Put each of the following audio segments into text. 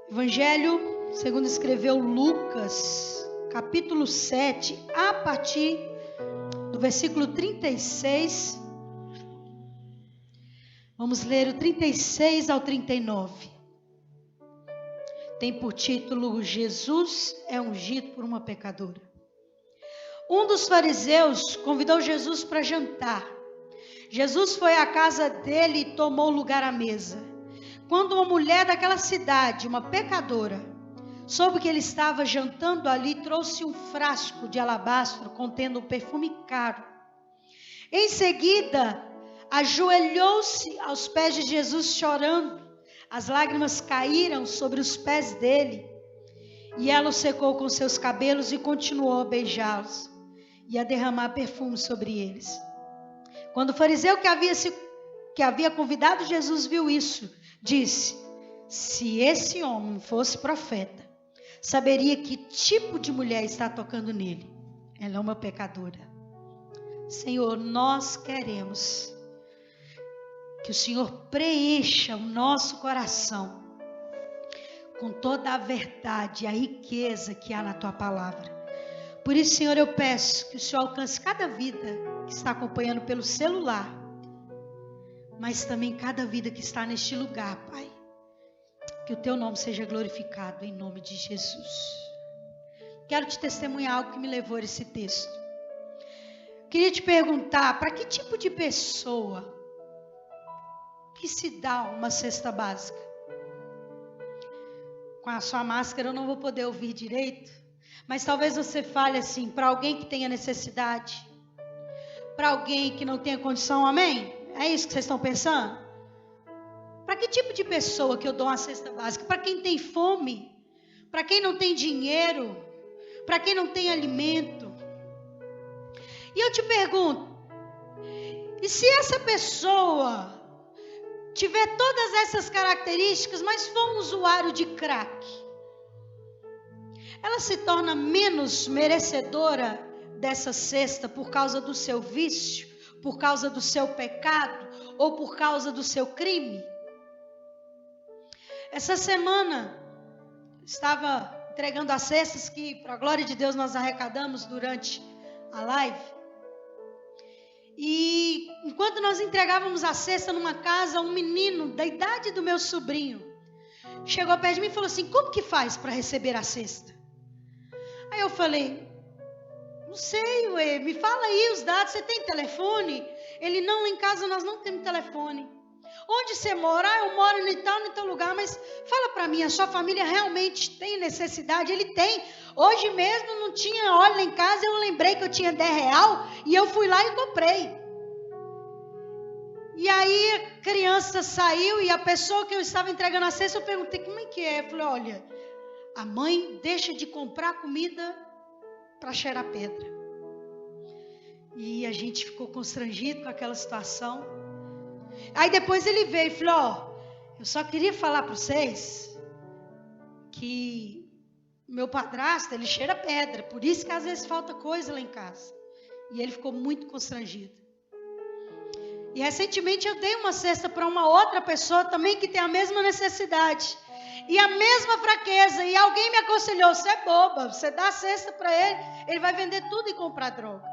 Evangelho segundo escreveu Lucas, capítulo 7, a partir do versículo 36. Vamos ler o 36 ao 39. Tem por título: Jesus é ungido por uma pecadora. Um dos fariseus convidou Jesus para jantar. Jesus foi à casa dele e tomou lugar à mesa. Quando uma mulher daquela cidade, uma pecadora, soube que ele estava jantando ali, trouxe um frasco de alabastro contendo um perfume caro. Em seguida, ajoelhou-se aos pés de Jesus chorando. As lágrimas caíram sobre os pés dele. E ela o secou com seus cabelos e continuou a beijá-los e a derramar perfume sobre eles. Quando o fariseu que havia convidado Jesus viu isso, disse: se esse homem fosse profeta, saberia que tipo de mulher está tocando nele. Ela é uma pecadora. Senhor, nós queremos que o Senhor preencha o nosso coração com toda a verdade e a riqueza que há na tua palavra. Por isso, Senhor, eu peço que o Senhor alcance cada vida que está acompanhando pelo celular, mas também cada vida que está neste lugar, Pai. Que o teu nome seja glorificado em nome de Jesus. Quero te testemunhar algo que me levou a esse texto. Queria te perguntar, para que tipo de pessoa que se dá uma cesta básica? Com a sua máscara eu não vou poder ouvir direito, mas talvez você fale assim, para alguém que tenha necessidade, para alguém que não tenha condição, amém? É isso que vocês estão pensando? Para que tipo de pessoa que eu dou uma cesta básica? Para quem tem fome, para quem não tem dinheiro, para quem não tem alimento. E eu te pergunto, e se essa pessoa tiver todas essas características, mas for um usuário de crack, ela se torna menos merecedora dessa cesta por causa do seu vício, por causa do seu pecado ou por causa do seu crime? Essa semana estava entregando as cestas que, para a glória de Deus, nós arrecadamos durante a live. E enquanto nós entregávamos a cesta numa casa, um menino da idade do meu sobrinho chegou perto de mim e falou assim: como que faz para receber a cesta? Aí eu falei: não sei, ué, me fala aí os dados, você tem telefone? Ele: não, lá em casa nós não temos telefone. Onde você mora? Ah, eu moro em tal lugar, mas fala para mim, a sua família realmente tem necessidade? Ele tem. Hoje mesmo não tinha óleo lá em casa, eu lembrei que eu tinha R$10 e eu fui lá e comprei. E aí a criança saiu e a pessoa que eu estava entregando a cesta, eu perguntei: como é que é? Eu falei: olha, a mãe deixa de comprar comida para cheirar pedra. E a gente ficou constrangido com aquela situação. Aí depois ele veio e falou: ó, eu só queria falar para vocês que meu padrasto, ele cheira pedra, por isso que às vezes falta coisa lá em casa. E ele ficou muito constrangido. E recentemente eu dei uma cesta para uma outra pessoa também que tem a mesma necessidade e a mesma fraqueza, e alguém me aconselhou: você é boba, você dá a cesta para ele, ele vai vender tudo e comprar droga.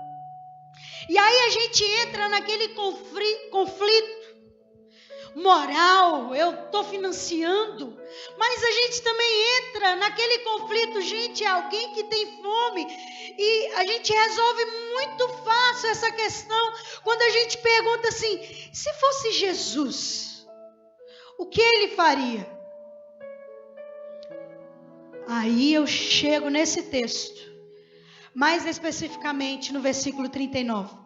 E aí a gente entra naquele conflito moral, eu estou financiando, mas a gente também entra naquele conflito, gente, é alguém que tem fome, e a gente resolve muito fácil essa questão, quando a gente pergunta assim: se fosse Jesus, o que ele faria? Aí eu chego nesse texto, mais especificamente no versículo 39.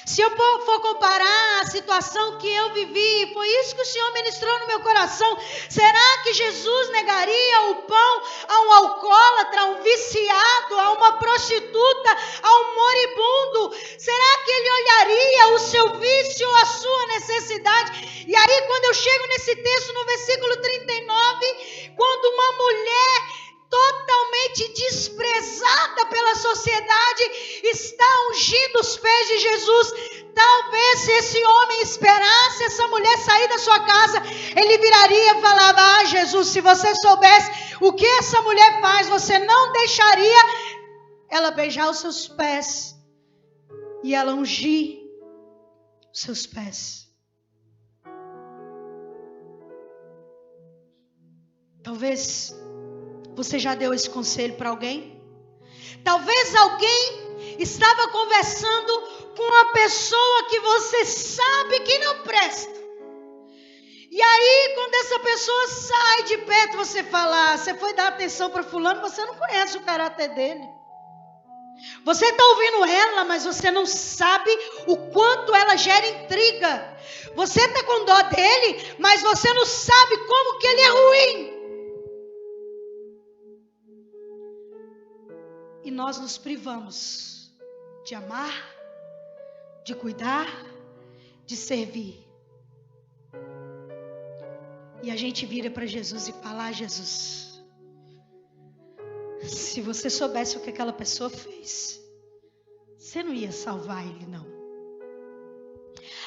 Se eu for comparar a situação que eu vivi, foi isso que o Senhor ministrou no meu coração. Será que Jesus negaria o pão a um alcoólatra, a um viciado, a uma prostituta, a um moribundo? Será que ele olharia o seu vício ou a sua necessidade? E aí quando eu chego nesse texto, no versículo 39, quando uma mulher totalmente desprezada pela sociedade está ungindo os pés de Jesus, talvez se esse homem esperasse mandasse essa mulher sair da sua casa, ele viraria e falava: ah, Jesus, se você soubesse o que essa mulher faz, você não deixaria ela beijar os seus pés e ela ungir os seus pés. Talvez você já deu esse conselho para alguém. Talvez alguém estava conversando com uma pessoa que você sabe que não presta. E aí, quando essa pessoa sai de perto, você fala: você foi dar atenção para fulano, você não conhece o caráter dele. Você está ouvindo ela, mas você não sabe o quanto ela gera intriga. Você está com dó dele, mas você não sabe como que ele é ruim. E nós nos privamos de amar, de cuidar, de servir. E a gente vira para Jesus e fala: ah, Jesus, se você soubesse o que aquela pessoa fez, você não ia salvar ele, não.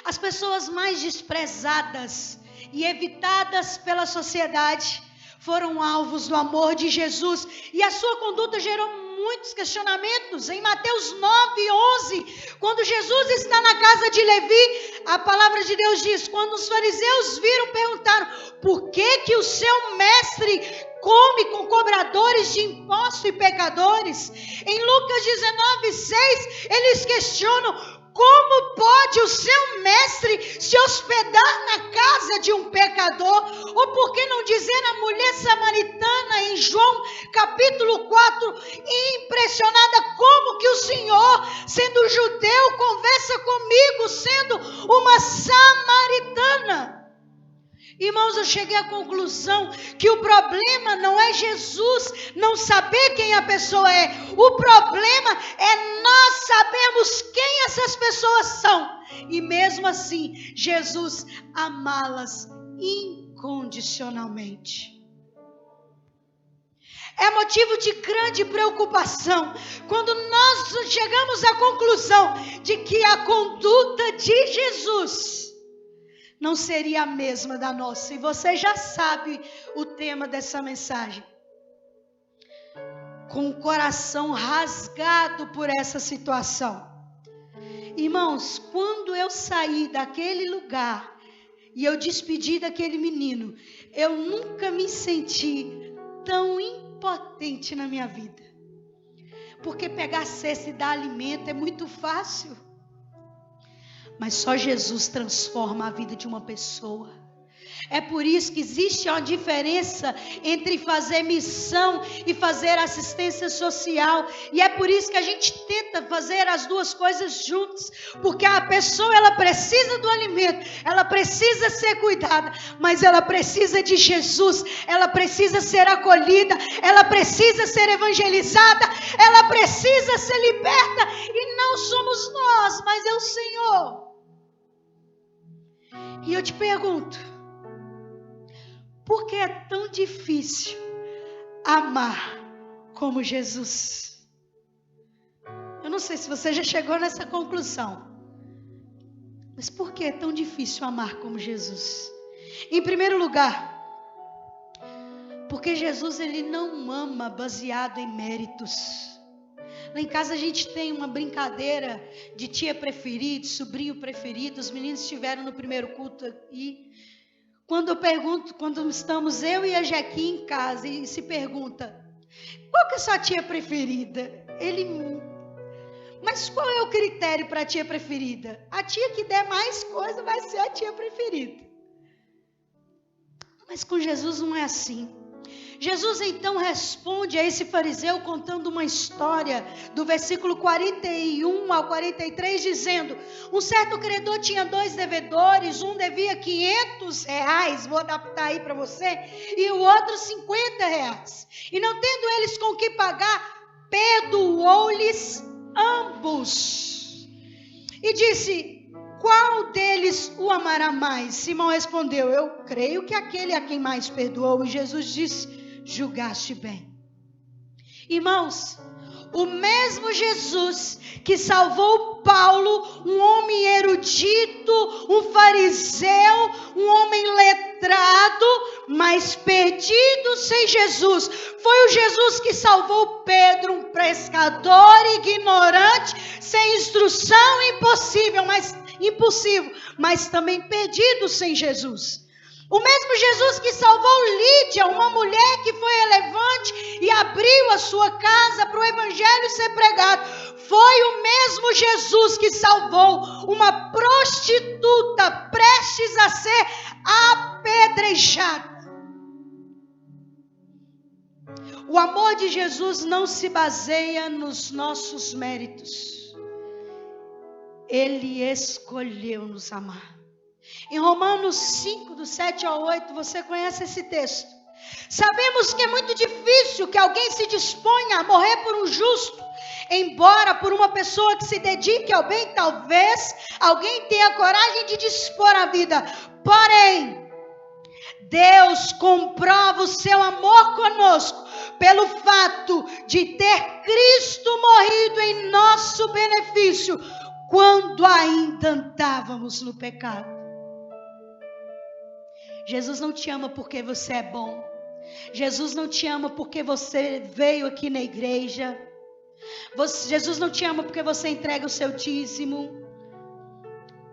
As pessoas mais desprezadas e evitadas pela sociedade foram alvos do amor de Jesus, e a sua conduta gerou muitos questionamentos. Em Mateus 9:11, quando Jesus está na casa de Levi, a palavra de Deus diz: quando os fariseus viram, perguntaram: por que o seu mestre come com cobradores de impostos e pecadores? Em Lucas 19:6, eles questionam: como pode o seu mestre se hospedar na casa de um pecador? Ou por que não dizer a mulher samaritana em João capítulo 4, impressionada: como que o Senhor, sendo judeu, conversa comigo sendo uma samaritana? Irmãos, eu cheguei à conclusão que o problema não é Jesus não saber quem a pessoa é. O problema é nós sabermos quem essas pessoas são. E mesmo assim, Jesus amá-las incondicionalmente. É motivo de grande preocupação quando nós chegamos à conclusão de que a conduta de Jesus não seria a mesma da nossa. E você já sabe o tema dessa mensagem. Com o coração rasgado por essa situação. Irmãos, quando eu saí daquele lugar e eu despedi daquele menino, eu nunca me senti tão impotente na minha vida. Porque pegar a cesta e dar alimento é muito fácil. Mas só Jesus transforma a vida de uma pessoa. É por isso que existe uma diferença entre fazer missão e fazer assistência social. E é por isso que a gente tenta fazer as duas coisas juntas. Porque a pessoa, ela precisa do alimento, ela precisa ser cuidada, mas ela precisa de Jesus, ela precisa ser acolhida, ela precisa ser evangelizada, ela precisa ser liberta. E não somos nós, mas é o Senhor. E eu te pergunto, por que é tão difícil amar como Jesus? Eu não sei se você já chegou nessa conclusão, mas por que é tão difícil amar como Jesus? Em primeiro lugar, porque Jesus, ele não ama baseado em méritos. Lá em casa a gente tem uma brincadeira de tia preferida, sobrinho preferido. Os meninos estiveram no primeiro culto e quando eu pergunto, quando estamos eu e a Jequinha em casa e se pergunta: qual que é a sua tia preferida? Mas qual é o critério para a tia preferida? A tia que der mais coisa vai ser a tia preferida. Mas com Jesus não é assim. Jesus então responde a esse fariseu contando uma história do versículo 41 ao 43, dizendo: um certo credor tinha 2 devedores, um devia R$500, vou adaptar aí para você, e o outro R$50. E não tendo eles com que pagar, perdoou-lhes ambos. E disse: qual deles o amará mais? Simão respondeu: eu creio que aquele a quem mais perdoou. E Jesus disse: julgaste bem. Irmãos, O mesmo Jesus que salvou Paulo, um homem erudito, um fariseu, um homem letrado, mas perdido sem Jesus. Foi o Jesus que salvou Pedro, um pescador ignorante, sem instrução, impossível, mas também perdido sem Jesus. O mesmo Jesus que salvou Lídia, uma mulher que foi relevante e abriu a sua casa para o evangelho ser pregado. Foi o mesmo Jesus que salvou uma prostituta prestes a ser apedrejada. O amor de Jesus não se baseia nos nossos méritos. Ele escolheu nos amar. Em Romanos 5, do 7 ao 8, você conhece esse texto. Sabemos que é muito difícil que alguém se disponha a morrer por um justo, embora por uma pessoa que se dedique ao bem, talvez alguém tenha coragem de dispor a vida. Porém, Deus comprova o seu amor conosco pelo fato de ter Cristo morrido em nosso benefício, quando ainda andávamos no pecado. Jesus não te ama porque você é bom. Jesus não te ama porque você veio aqui na igreja. Jesus não te ama porque você entrega o seu dízimo.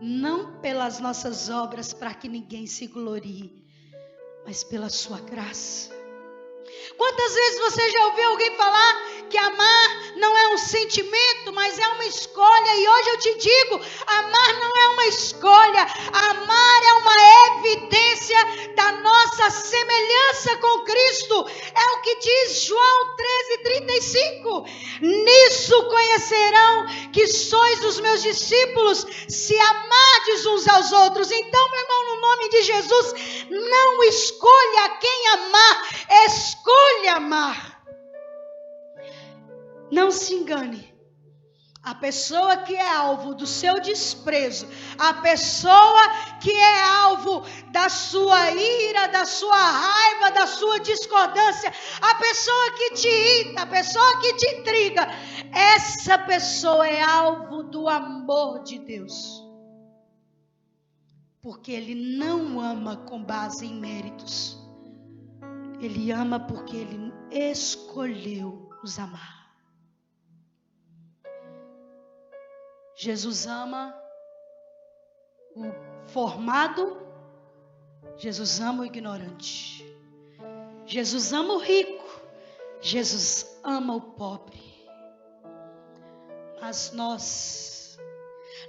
Não pelas nossas obras para que ninguém se glorie, mas pela sua graça. Quantas vezes você já ouviu alguém falar que amar não é um sentimento, mas é uma escolha? E hoje eu te digo, amar não é uma escolha. Amar é uma evidência da nossa semelhança com Cristo. É o que diz João 13:35. Nisso conhecerão que sois os meus discípulos, se amardes uns aos outros. Então, meu irmão, no nome de Jesus, não escolha quem amar, escolha amar. Não se engane. A pessoa que é alvo do seu desprezo, a pessoa que é alvo da sua ira, da sua raiva, da sua discordância, a pessoa que te irrita, a pessoa que te intriga, essa pessoa é alvo do amor de Deus. Porque Ele não ama com base em méritos. Ele ama porque Ele escolheu nos amar. Jesus ama o formado, Jesus ama o ignorante. Jesus ama o rico, Jesus ama o pobre. Mas nós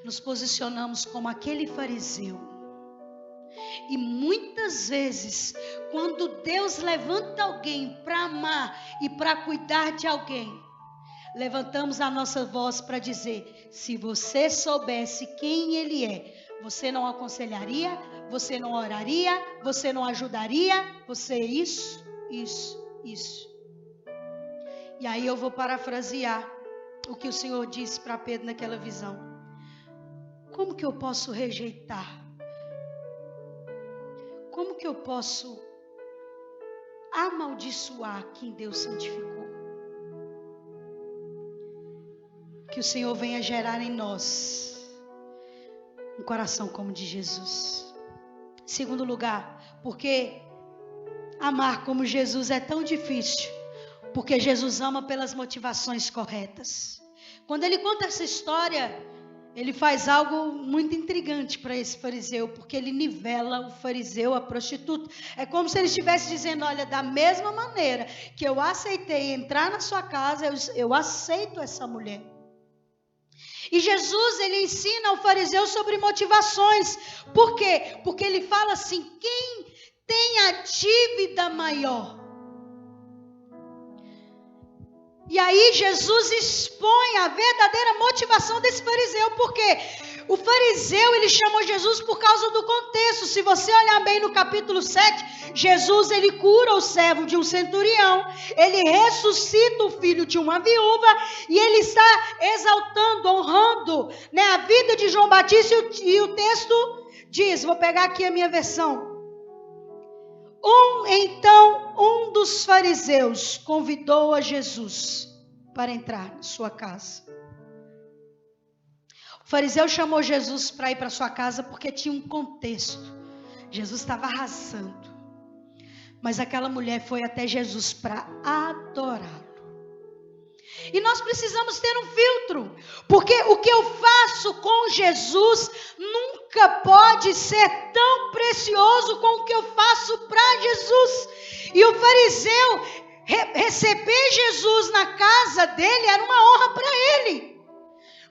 nos posicionamos como aquele fariseu. E muitas vezes, quando Deus levanta alguém para amar e para cuidar de alguém, levantamos a nossa voz para dizer: se você soubesse quem Ele é, você não aconselharia, você não oraria, você não ajudaria, você isso. E aí eu vou parafrasear o que o Senhor disse para Pedro naquela visão. Como que eu posso rejeitar? Como que eu posso amaldiçoar quem Deus santificou? Que o Senhor venha gerar em nós um coração como o de Jesus. Segundo lugar, porque amar como Jesus é tão difícil, porque Jesus ama pelas motivações corretas. Quando ele conta essa história, ele faz algo muito intrigante para esse fariseu, porque ele nivela o fariseu, a prostituta. É como se ele estivesse dizendo: olha, da mesma maneira que eu aceitei entrar na sua casa, eu aceito essa mulher. E Jesus, ele ensina ao fariseu sobre motivações. Por quê? Porque ele fala assim: quem tem a dívida maior? E aí Jesus expõe a verdadeira motivação desse fariseu. Por quê? O fariseu, ele chamou Jesus por causa do contexto. Se você olhar bem no capítulo 7, Jesus, ele cura o servo de um centurião, ele ressuscita o filho de uma viúva, e ele está exaltando, honrando, a vida de João Batista. E o texto diz, vou pegar aqui a minha versão: Então um dos fariseus convidou a Jesus para entrar na sua casa. O fariseu chamou Jesus para ir para sua casa porque tinha um contexto. Jesus estava arrasando. Mas aquela mulher foi até Jesus para adorá-lo. E nós precisamos ter um filtro, porque o que eu faço com Jesus nunca pode ser tão precioso como o que eu faço para Jesus. E o fariseu receber Jesus na casa dele era uma honra para ele.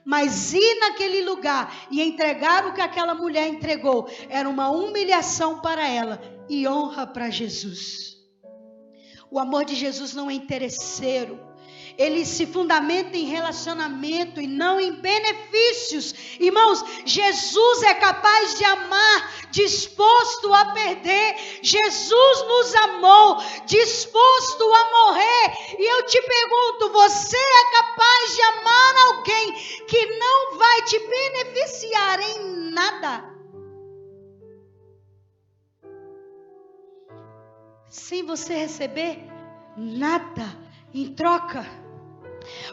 Mas ir naquele lugar e entregar o que aquela mulher entregou era uma humilhação para ela e honra para Jesus. O amor de Jesus não é interesseiro. Ele se fundamenta em relacionamento e não em benefícios. Irmãos, Jesus é capaz de amar, disposto a perder. Jesus nos amou, disposto a morrer. E eu te pergunto, você é capaz de amar alguém que não vai te beneficiar em nada? Sem você receber nada em troca.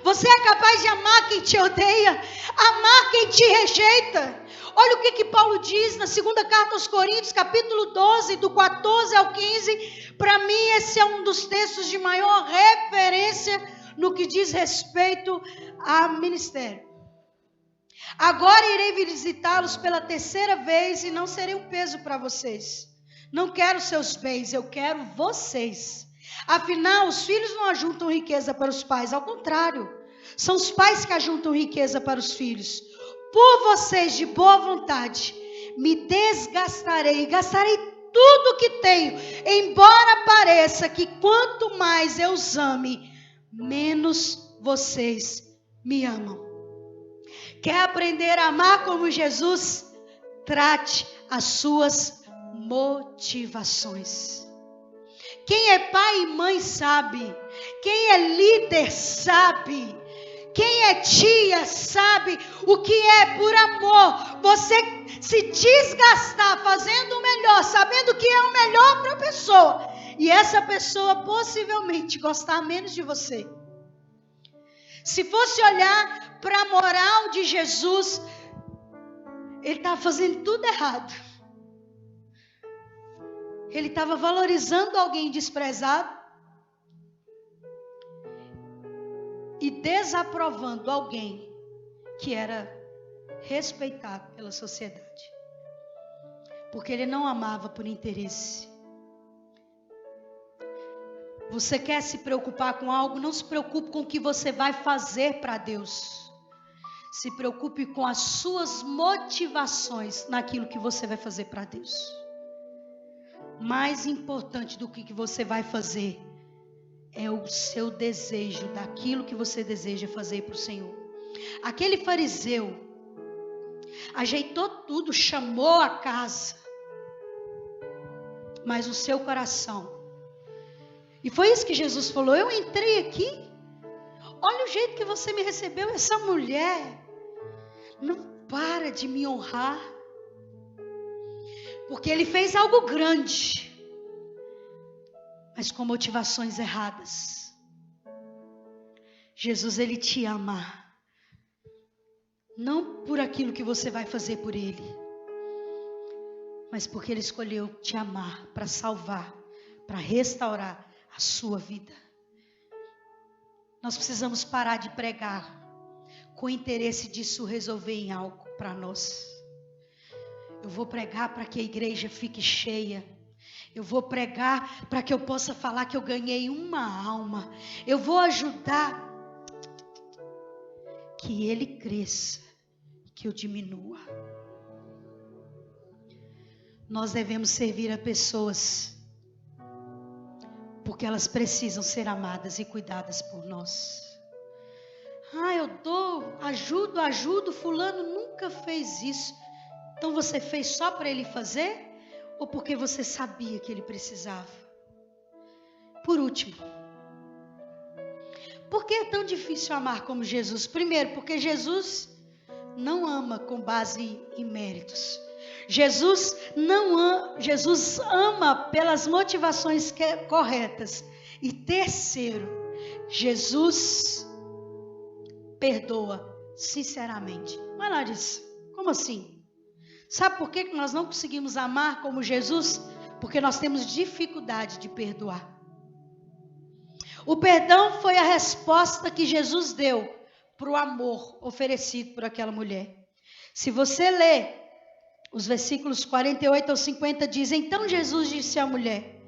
Você é capaz de amar quem te odeia, amar quem te rejeita. Olha o que Paulo diz na segunda carta aos Coríntios, capítulo 12, do 14 ao 15. Para mim esse é um dos textos de maior referência no que diz respeito a ministério. Agora irei visitá-los pela terceira vez e não serei um peso para vocês. Não quero seus bens, eu quero vocês. Afinal, os filhos não ajuntam riqueza para os pais, ao contrário, são os pais que ajuntam riqueza para os filhos. Por vocês, de boa vontade, me desgastarei, gastarei tudo o que tenho, embora pareça que quanto mais eu os ame, menos vocês me amam. Quer aprender a amar como Jesus? Trate as suas motivações. Quem é pai e mãe sabe. Quem é líder sabe. Quem é tia sabe o que é por amor. Você se desgastar fazendo o melhor, sabendo que é o melhor para a pessoa. E essa pessoa possivelmente gostar menos de você. Se fosse olhar para a moral de Jesus, ele estava fazendo tudo errado. Ele estava valorizando alguém desprezado e desaprovando alguém que era respeitado pela sociedade. Porque ele não amava por interesse. Você quer se preocupar com algo? Não se preocupe com o que você vai fazer para Deus. Se preocupe com as suas motivações naquilo que você vai fazer para Deus. Mais importante do que você vai fazer é o seu desejo, daquilo que você deseja fazer para o Senhor. Aquele fariseu ajeitou tudo, chamou a casa, mas o seu coração. E foi isso que Jesus falou: eu entrei aqui, olha o jeito que você me recebeu, essa mulher não para de me honrar. Porque ele fez algo grande, mas com motivações erradas. Jesus, ele te ama, não por aquilo que você vai fazer por ele, mas porque ele escolheu te amar para salvar, para restaurar a sua vida. Nós precisamos parar de pregar com o interesse disso resolver em algo para nós. Eu vou pregar para que a igreja fique cheia. Eu vou pregar para que eu possa falar que eu ganhei uma alma. Eu vou ajudar que ele cresça, que eu diminua. Nós devemos servir a pessoas porque elas precisam ser amadas e cuidadas por nós. Eu dou, ajudo, fulano nunca fez isso. Então você fez só para ele fazer? Ou porque você sabia que ele precisava? Por último, por que é tão difícil amar como Jesus? Primeiro, porque Jesus não ama com base em méritos. Jesus ama pelas motivações corretas. E terceiro, Jesus perdoa sinceramente. Mas ela disse, como assim? Sabe por que nós não conseguimos amar como Jesus? Porque nós temos dificuldade de perdoar. O perdão foi a resposta que Jesus deu para o amor oferecido por aquela mulher. Se você ler os versículos 48 ao 50, diz: então Jesus disse à mulher: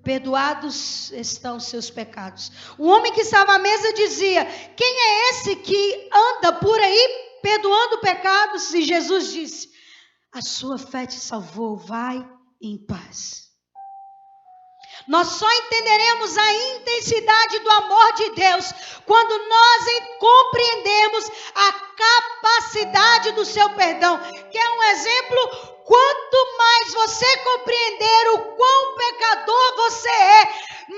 perdoados estão os seus pecados. O homem que estava à mesa dizia: quem é esse que anda por aí perdoando pecados? E Jesus disse: a sua fé te salvou, vai em paz. Nós só entenderemos a intensidade do amor de Deus quando nós compreendemos a capacidade do seu perdão. Quer um exemplo? Quanto mais você compreender o quão pecador você é,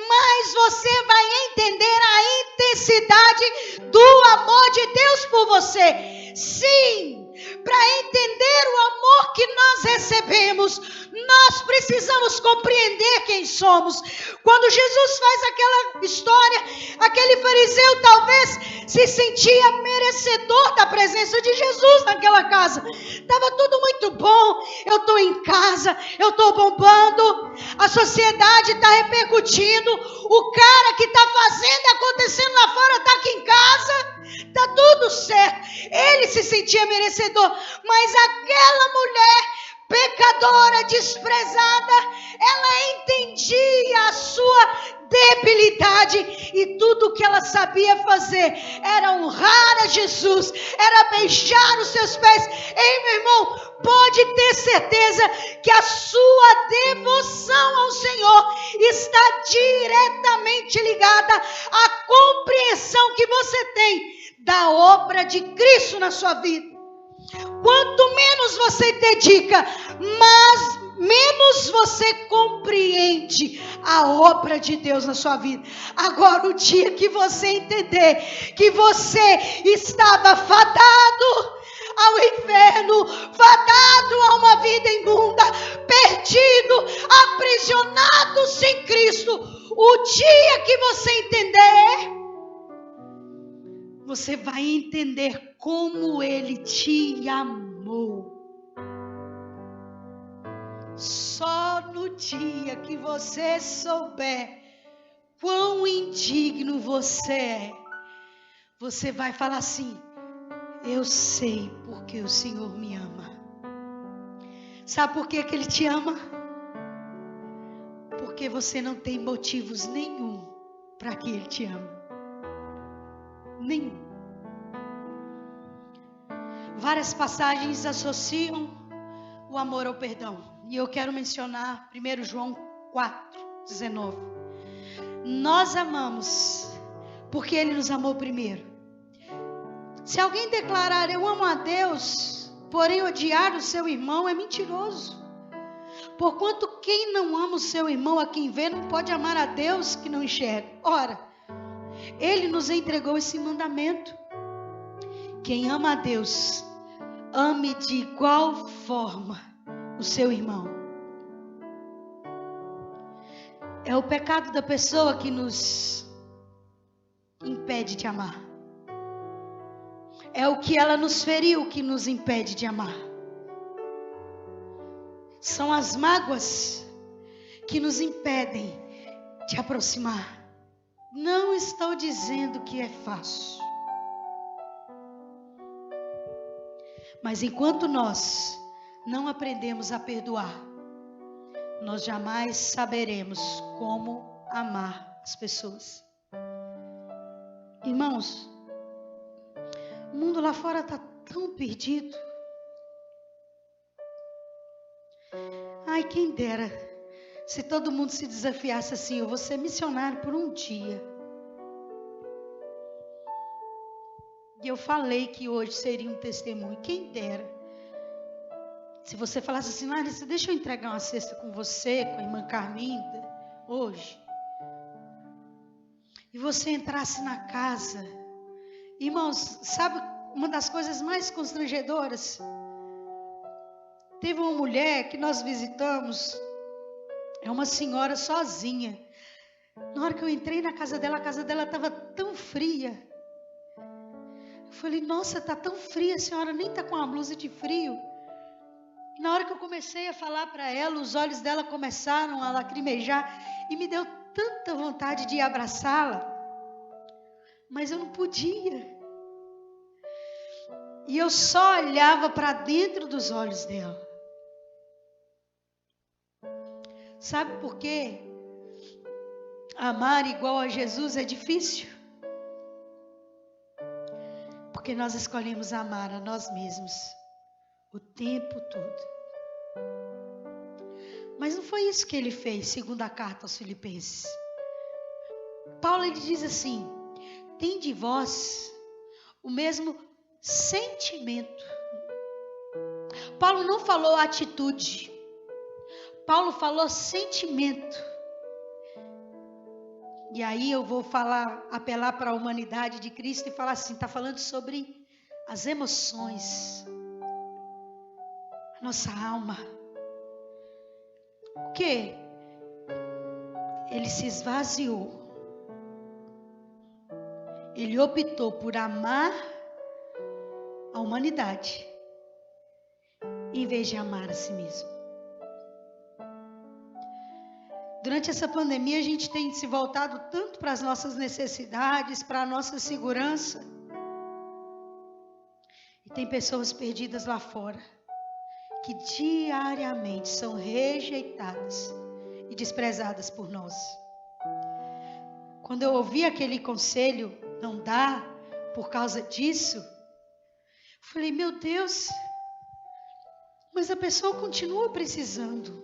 mais você vai entender a intensidade do amor de Deus por você. Sim, para entender o amor que nós recebemos, nós precisamos compreender quem somos. Quando Jesus faz aquela história, aquele fariseu talvez se sentia merecedor da presença de Jesus naquela casa. Estava tudo muito bom, eu estou em casa, eu estou bombando, a sociedade está repercutindo, o cara que está fazendo acontecendo lá fora está aqui em casa, está tudo certo. Ele se sentia merecedor, mas aquela mulher pecadora, desprezada, ela entendia a sua debilidade e tudo o que ela sabia fazer era honrar a Jesus, era beijar os seus pés. Ei, meu irmão, pode ter certeza que a sua devoção ao Senhor está diretamente ligada à compreensão que você tem da obra de Cristo na sua vida. Quanto menos você dedica, mas menos você compreende a obra de Deus na sua vida. Agora, o dia que você entender que você estava fadado ao inferno, fadado a uma vida imunda, perdido, aprisionado sem Cristo, o dia que você entender, você vai entender como Ele te amou. Só no dia que você souber quão indigno você é, você vai falar assim: eu sei porque o Senhor me ama. Sabe por que Ele te ama? Porque você não tem motivos nenhum para que Ele te ame. Nenhum. Várias passagens associam o amor ao perdão. E eu quero mencionar 1 João 4:19. Nós amamos porque Ele nos amou primeiro. Se alguém declarar eu amo a Deus, porém odiar o seu irmão, é mentiroso. Porquanto quem não ama o seu irmão a quem vê, não pode amar a Deus que não enxerga. Ora, Ele nos entregou esse mandamento: quem ama a Deus, ame de igual forma o seu irmão. É o pecado da pessoa que nos impede de amar. É o que ela nos feriu que nos impede de amar. São as mágoas que nos impedem de aproximar. Não estou dizendo que é fácil. Mas enquanto nós não aprendemos a perdoar, nós jamais saberemos como amar as pessoas. Irmãos, o mundo lá fora está tão perdido. Ai, quem dera se todo mundo se desafiasse assim: eu vou ser missionário por um dia. E eu falei que hoje seria um testemunho. Quem dera se você falasse assim: Larissa, deixa eu entregar uma cesta com você, com a irmã Carminda, hoje. E você entrasse na casa. Irmãos, sabe uma das coisas mais constrangedoras? Teve uma mulher que nós visitamos, é uma senhora sozinha. Na hora que eu entrei na casa dela, a casa dela estava tão fria. Eu falei, nossa, tá tão fria, a senhora nem tá com uma blusa de frio. Na hora que eu comecei a falar para ela, os olhos dela começaram a lacrimejar e me deu tanta vontade de abraçá-la, mas eu não podia. E eu só olhava para dentro dos olhos dela. Sabe por quê? Amar igual a Jesus é difícil. Porque nós escolhemos amar a nós mesmos o tempo todo. Mas não foi isso que ele fez, segundo a carta aos Filipenses. Paulo, ele diz assim: tem de vós o mesmo sentimento. Paulo não falou atitude. Paulo falou sentimento. E aí eu vou apelar para a humanidade de Cristo e falar assim, está falando sobre as emoções, a nossa alma. O quê? Ele se esvaziou. Ele optou por amar a humanidade, em vez de amar a si mesmo. Durante essa pandemia, a gente tem se voltado tanto para as nossas necessidades, para a nossa segurança. E tem pessoas perdidas lá fora, que diariamente são rejeitadas e desprezadas por nós. Quando eu ouvi aquele conselho, não dá por causa disso, falei, meu Deus, mas a pessoa continua precisando.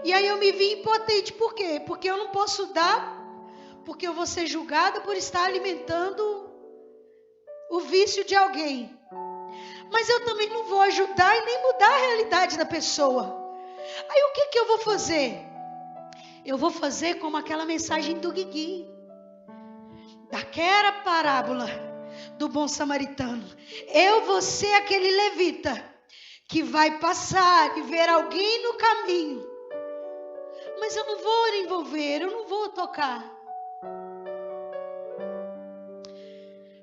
E aí eu me vi impotente, por quê? Porque eu não posso dar, porque eu vou ser julgada por estar alimentando o vício de alguém. Mas eu também não vou ajudar e nem mudar a realidade da pessoa. Aí o que eu vou fazer? Eu vou fazer como aquela mensagem do Guigui, daquela parábola do bom samaritano. Eu vou ser aquele levita que vai passar e ver alguém no caminho, mas eu não vou envolver, eu não vou tocar.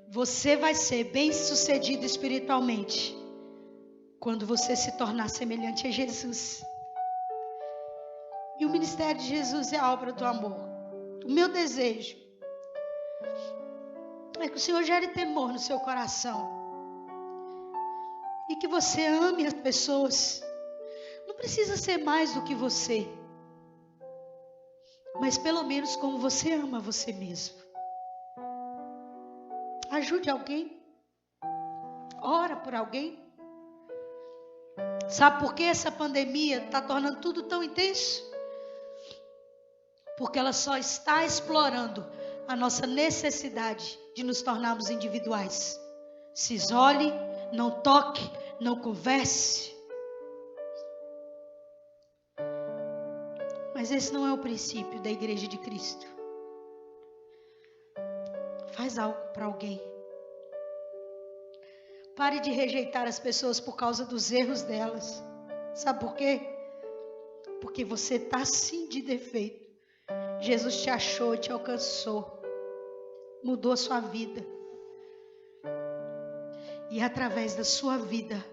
Você vai ser bem-sucedido espiritualmente quando você se tornar semelhante a Jesus. E o ministério de Jesus é a obra do amor. O meu desejo é que o Senhor gere temor no seu coração e que você ame as pessoas. Não precisa ser mais do que você, mas pelo menos como você ama você mesmo. Ajude alguém. Ora por alguém. Sabe por que essa pandemia está tornando tudo tão intenso? Porque ela só está explorando a nossa necessidade de nos tornarmos individuais. Se isole, não toque, não converse. Mas esse não é o princípio da Igreja de Cristo. Faz algo para alguém. Pare de rejeitar as pessoas por causa dos erros delas. Sabe por quê? Porque você está sim de defeito. Jesus te achou, te alcançou, mudou a sua vida. E através da sua vida,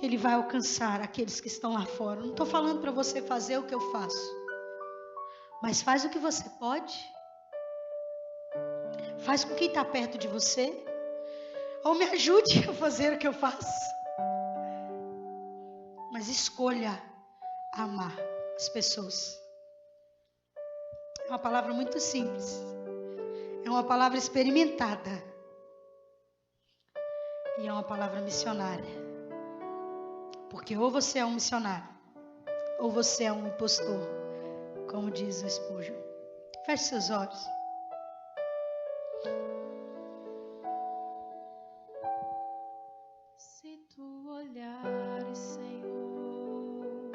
Ele vai alcançar aqueles que estão lá fora. Não estou falando para você fazer o que eu faço, mas faz o que você pode. Faz com quem está perto de você. Ou me ajude a fazer o que eu faço. Mas escolha amar as pessoas. É uma palavra muito simples. É uma palavra experimentada. E é uma palavra missionária. Porque ou você é um missionário, ou você é um impostor, como diz o Spurgeon. Feche seus olhos. Se tu olhares, Senhor,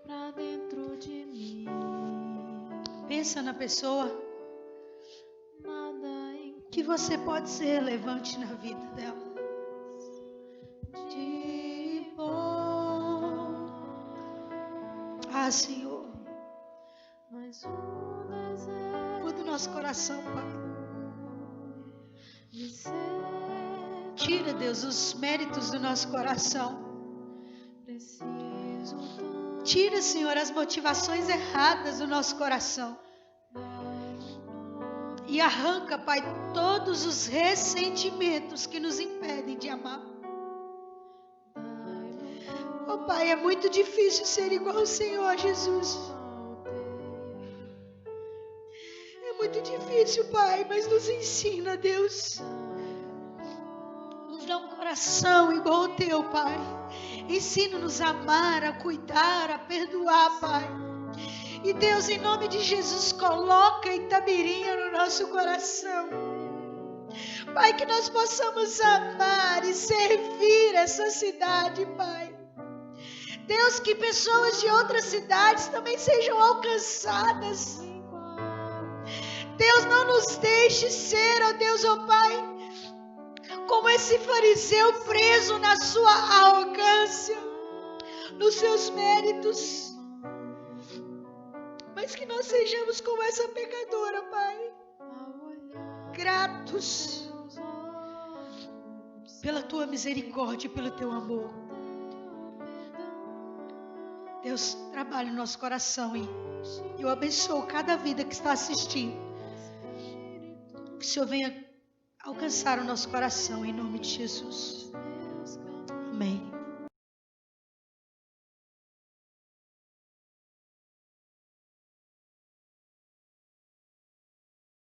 pra dentro de mim, Pensa na pessoa nada que você pode ser relevante na vida dela. de bom, Ah, Senhor, mas o desejo muda o nosso coração, Pai. Tira, Deus, os méritos do nosso coração. Tira, Senhor, as motivações erradas do nosso coração. E arranca, Pai, todos os ressentimentos que nos impedem de amar. Oh, Pai, é muito difícil ser igual ao Senhor Jesus. É muito difícil, Pai, mas nos ensina, Deus. Nos dá um coração igual ao Teu, Pai. Ensina-nos a amar, a cuidar, a perdoar, Pai. E Deus, em nome de Jesus, coloca Itamirinha no nosso coração. Pai, que nós possamos amar e servir essa cidade, Pai. Deus, que pessoas de outras cidades também sejam alcançadas. Deus, não nos deixe ser, ó Deus, ó Pai, como esse fariseu preso na sua arrogância, nos seus méritos. Mas que nós sejamos como essa pecadora, Pai, gratos pela Tua misericórdia e pelo Teu amor. Deus, trabalhe no nosso coração e eu abençoo cada vida que está assistindo. Que o Senhor venha alcançar o nosso coração em nome de Jesus. Amém.